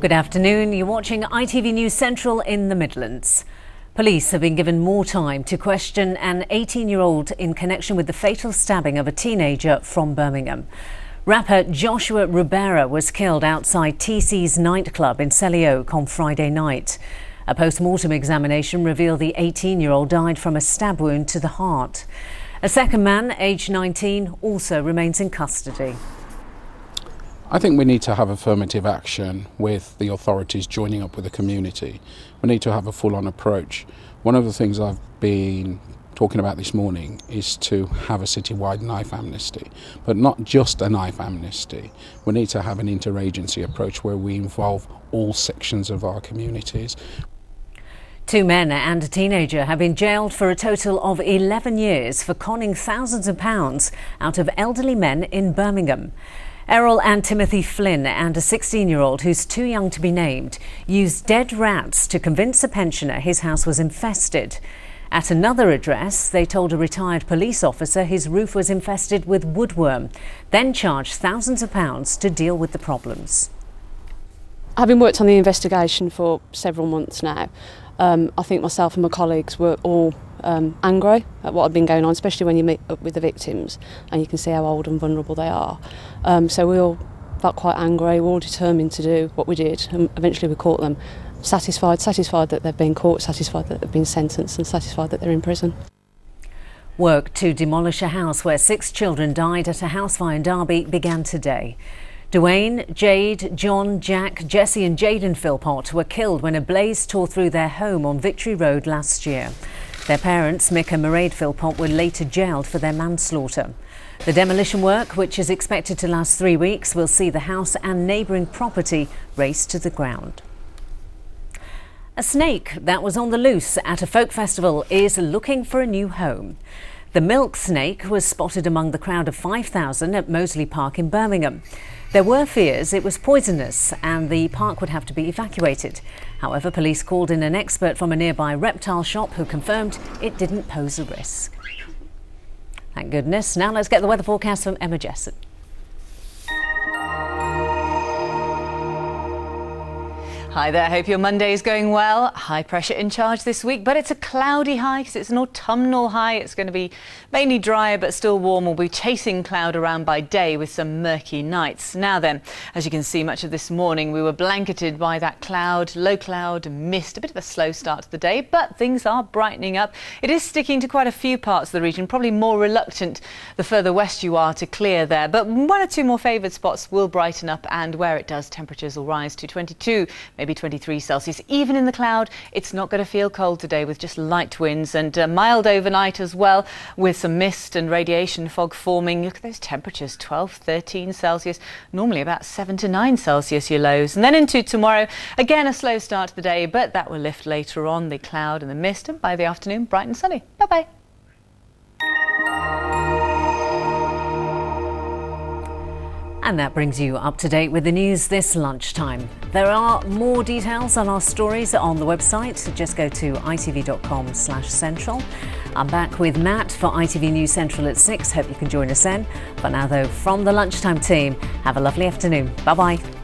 Good afternoon. You're watching ITV News Central in the Midlands. Police have been given more time to question an 18-year-old in connection with the fatal stabbing of a teenager from Birmingham. Rapper Joshua Rubera was killed outside TC's nightclub in Selly Oak on Friday night. A post-mortem examination revealed the 18-year-old died from a stab wound to the heart. A second man, aged 19, also remains in custody. I think we need to have affirmative action with the authorities joining up with the community. We need to have a full-on approach. One of the things I've been talking about this morning is to have a citywide knife amnesty, but not just a knife amnesty. We need to have an interagency approach where we involve all sections of our communities. 2 men and a teenager have been jailed for a total of 11 years for conning thousands of pounds out of elderly men in Birmingham. Errol and Timothy Flynn and a 16-year-old who's too young to be named used dead rats to convince a pensioner his house was infested. At another address, they told a retired police officer his roof was infested with woodworm, then charged thousands of pounds to deal with the problems. Having worked on the investigation for several months now, I think myself and my colleagues were all angry at what had been going on, especially when you meet up with the victims and you can see how old and vulnerable they are. So we all felt quite angry, we were all determined to do what we did, and eventually we caught them. Satisfied that they've been caught, satisfied that they've been sentenced, and satisfied that they're in prison. Work to demolish a house where 6 children died at a house fire in Derby began today. Dwayne, Jade, John, Jack, Jesse and Jaden Philpott were killed when a blaze tore through their home on Victory Road last year. Their parents, Mick and Mairead Philpott, were later jailed for their manslaughter. The demolition work, which is expected to last 3 weeks, will see the house and neighbouring property razed to the ground. A snake that was on the loose at a folk festival is looking for a new home. The milk snake was spotted among the crowd of 5,000 at Moseley Park in Birmingham. There were fears it was poisonous and the park would have to be evacuated. However, police called in an expert from a nearby reptile shop who confirmed it didn't pose a risk. Thank goodness. Now let's get the weather forecast from Emma Jesson. Hi there, hope your Monday is going well. High pressure in charge this week, but it's a cloudy high because it's an autumnal high. It's going to be mainly dry but still warm. We'll be chasing cloud around by day with some murky nights. Now then, as you can see, much of this morning we were blanketed by that cloud, low cloud, mist, a bit of a slow start to the day, but things are brightening up. It is sticking to quite a few parts of the region, probably more reluctant the further west you are to clear there, but 1 or 2 more favoured spots will brighten up, and where it does, temperatures will rise to 22, maybe 23 Celsius. Even in the cloud, it's not going to feel cold today with just light winds and mild overnight as well, with some mist and radiation fog forming. Look at those temperatures, 12, 13 Celsius, normally about 7 to 9 Celsius your lows. And then into tomorrow, again a slow start to the day, but that will lift later on, the cloud and the mist, and by the afternoon, bright and sunny. Bye-bye. And that brings you up to date with the news this lunchtime. There are more details on our stories on the website, so just go to itv.com/central. I'm back with Matt for ITV News Central at 6. Hope you can join us then. For now though, from the Lunchtime team, have a lovely afternoon. Bye-bye.